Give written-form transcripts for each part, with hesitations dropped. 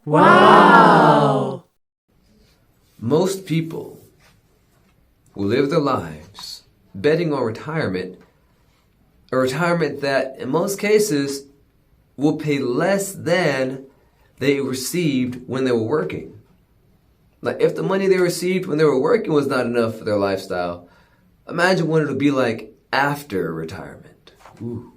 Wow! Most people will live their lives betting on retirement, a retirement that in most cases will pay less than they received when they were working. Like if the money they received when they were working was not enough for their lifestyle, imagine what it'll be like after retirement. Ooh.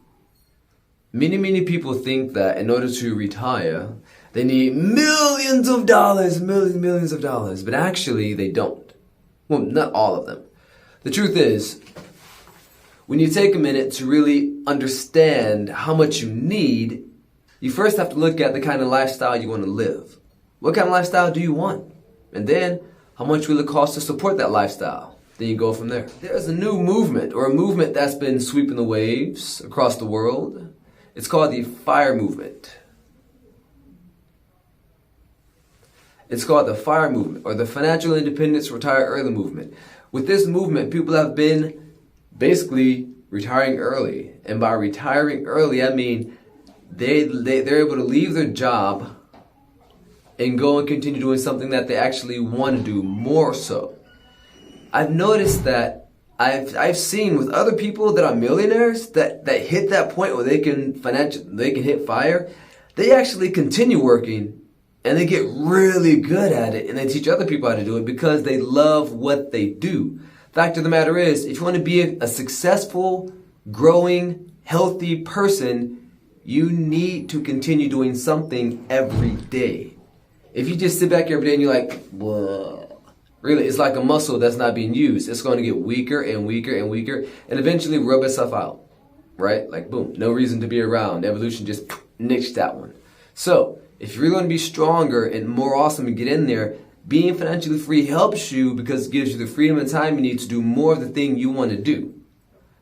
Many people think that in order to retire, they need millions of dollars, millions of dollars, but actually they don't. Well, not all of them. The truth is, when you take a minute to really understand how much you need, you first have to look at the kind of lifestyle you want to live. What kind of lifestyle do you want? And then, how much will it cost to support that lifestyle? Then you go from there. There's a new movement, or a movement that's been sweeping the waves across the world. It's called the FIRE movement. It's called the FIRE movement, or the Financial Independence Retire Early movement. With this movement, people have been basically retiring early. And by retiring early, I mean they're able to leave their job and go and continue doing something that they actually want to do more so. I've noticed that I've seen with other people that are millionaires that hit that point where they can hit FIRE. They actually continue working and they get really good at it, and they teach other people how to do it because they love what they do. Fact of the matter is, if you want to be a successful, growing, healthy person, you need to continue doing something every day. If you just sit back every day and you're like, whoa, really, it's like a muscle that's not being used. It's going to get weaker and weaker and weaker and eventually rub itself out, right? Like, boom, no reason to be around. Evolution just niched that one. So, if you're going to be stronger and more awesome and get in there, being financially free helps you because it gives you the freedom and time you need to do more of the thing you want to do.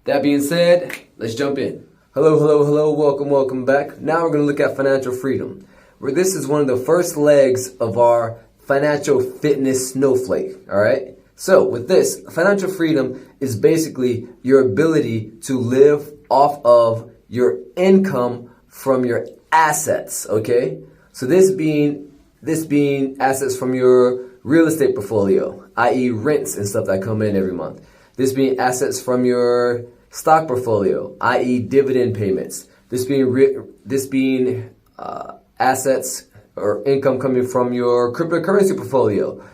That being said, let's jump in. Hello, welcome back. Now we're going to look at financial freedom, where this is one of the first legs of our financial fitness snowflake, all right? So with this, financial freedom is basically your ability to live off of your income from your assets, okay? So this being assets from your real estate portfolio, i.e. rents and stuff that come in every month. This being assets from your stock portfolio, i.e. dividend payments. This being assets or income coming from your cryptocurrency portfolio,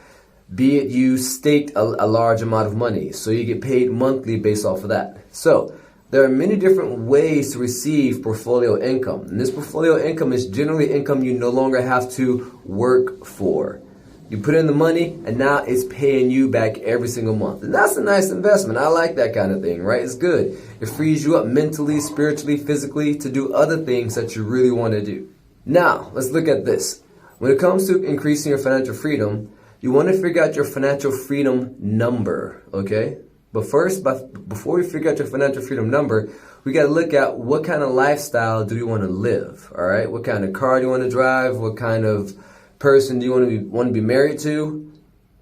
be it you staked a large amount of money, so you get paid monthly based off of that. So there are many different ways to receive portfolio income. And this portfolio income is generally income you no longer have to work for. You put in the money and now it's paying you back every single month. And that's a nice investment. I like that kind of thing, right? It's good. It frees you up mentally, spiritually, physically to do other things that you really want to do. Now, let's look at this. When it comes to increasing your financial freedom, you want to figure out your financial freedom number, okay? But first, before we figure out your financial freedom number, we got to look at what kind of lifestyle do you want to live, all right? What kind of car do you want to drive? What kind of person do you want to be married to?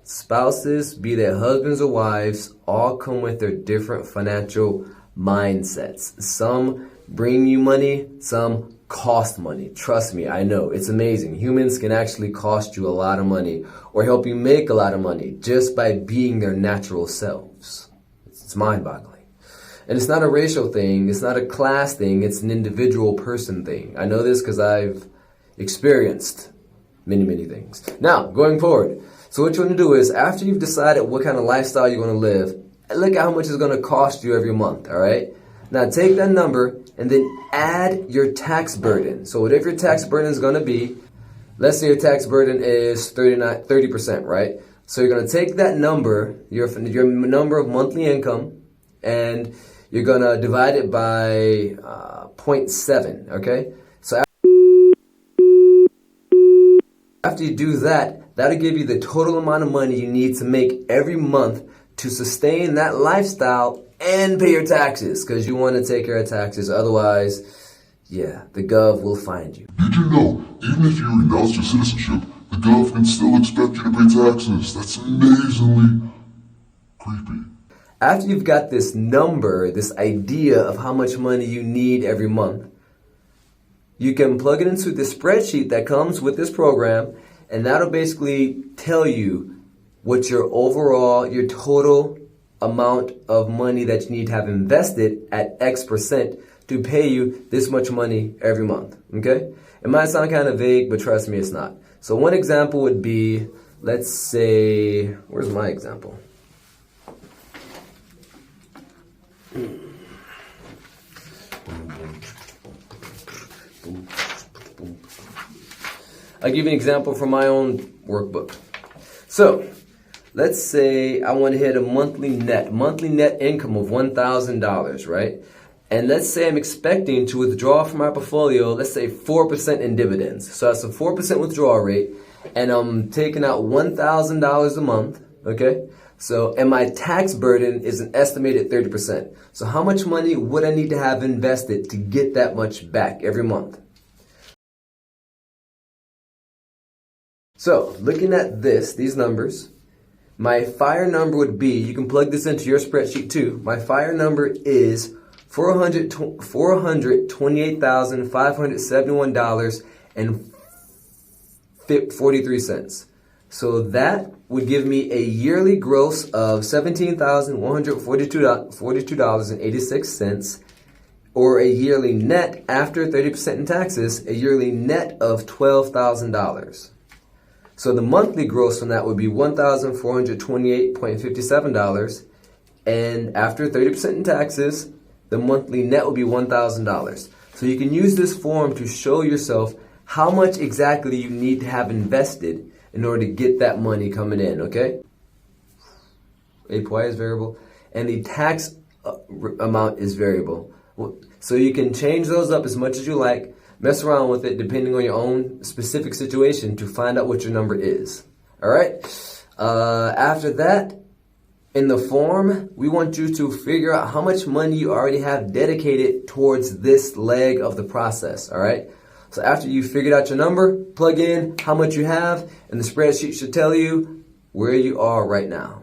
Spouses, be they husbands or wives, all come with their different financial mindsets. Some bring you money, some cost money. Trust me, I know, it's amazing. Humans can actually cost you a lot of money or help you make a lot of money just by being their natural selves. It's mind-boggling. And it's not a racial thing, it's not a class thing, it's an individual person thing. I know this because I've experienced many things. Now, going forward, so what you want to do is, after you've decided what kind of lifestyle you want to live, look at how much it's going to cost you every month, all right? Now, take that number and then add your tax burden. So whatever your tax burden is going to be, let's say your tax burden is 30%, right? So you're going to take that number, your number of monthly income, and you're going to divide it by 0.7, okay? So after you do that, that'll give you the total amount of money you need to make every month to sustain that lifestyle and pay your taxes, because you want to take care of taxes. Otherwise, yeah, the Gov will find you. Did you know, even if you renounce your citizenship, the Gov can still expect you to pay taxes? That's amazingly creepy. After you've got this number, this idea of how much money you need every month, you can plug it into the spreadsheet that comes with this program, and that'll basically tell you what your total amount of money that you need to have invested at X% to pay you this much money every month, okay? It might sound kind of vague, but trust me, it's not. So one example would be, let's say, where's my example? I'll give you an example from my own workbook. So, let's say I want to hit a monthly net income of $1,000, right? And let's say I'm expecting to withdraw from my portfolio, let's say 4% in dividends. So that's a 4% withdrawal rate, and I'm taking out $1,000 a month, okay? So, and my tax burden is an estimated 30%. So how much money would I need to have invested to get that much back every month? So, looking at these numbers, my FIRE number would be, you can plug this into your spreadsheet too, my FIRE number is $428,571.43. So that would give me a yearly gross of $17,142.86, or a yearly net after 30% in taxes, a yearly net of $12,000. So the monthly gross on that would be $1,428.57, and after 30% in taxes, the monthly net would be $1,000. So you can use this form to show yourself how much exactly you need to have invested in order to get that money coming in, okay? APY is variable, and the tax amount is variable. So you can change those up as much as you like, mess around with it depending on your own specific situation to find out what your number is. All right? After that, in the form, we want you to figure out how much money you already have dedicated towards this leg of the process. All right? So after you figured out your number, plug in how much you have, and the spreadsheet should tell you where you are right now.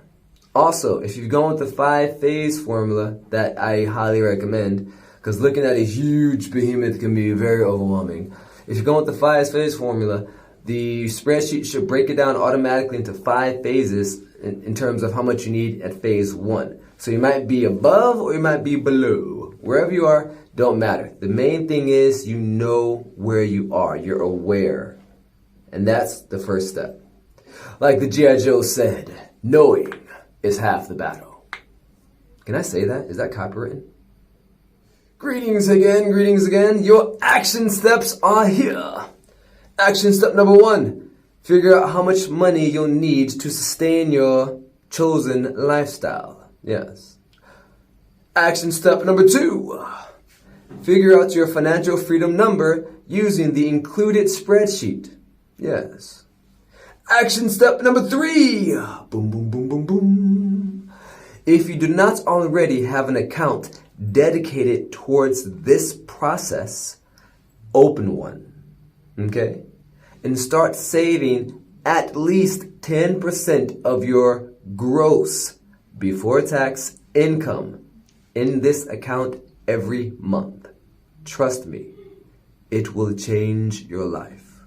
Also, if you've gone with the 5-phase formula that I highly recommend, because looking at a huge behemoth can be very overwhelming. If you're going with the 5-phase formula, the spreadsheet should break it down automatically into 5 phases in terms of how much you need at phase 1. So you might be above or you might be below. Wherever you are, don't matter. The main thing is you know where you are. You're aware. And that's the first step. Like the G.I. Joe said, knowing is half the battle. Can I say that? Is that copywritten? Greetings again. Your action steps are here. Action step number 1. Figure out how much money you'll need to sustain your chosen lifestyle. Yes. Action step number 2. Figure out your financial freedom number using the included spreadsheet. Yes. Action step number 3. Boom. If you do not already have an account dedicated towards this process, open one, okay? And start saving at least 10% of your gross before tax income in this account every month. Trust me, it will change your life.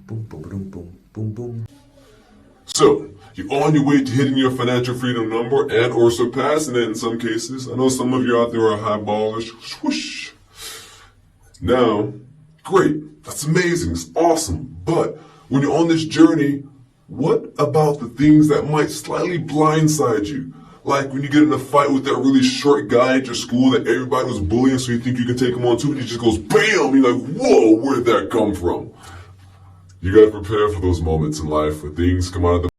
Boom. So, you're on your way to hitting your financial freedom number and or surpassing it in some cases. I know some of you out there are high ballers. Swoosh. Now, great. That's amazing. It's awesome. But when you're on this journey, what about the things that might slightly blindside you? Like when you get in a fight with that really short guy at your school that everybody was bullying, so you think you can take him on too, and he just goes BAM! You're like, whoa, where did that come from? You gotta prepare for those moments in life where things come out of the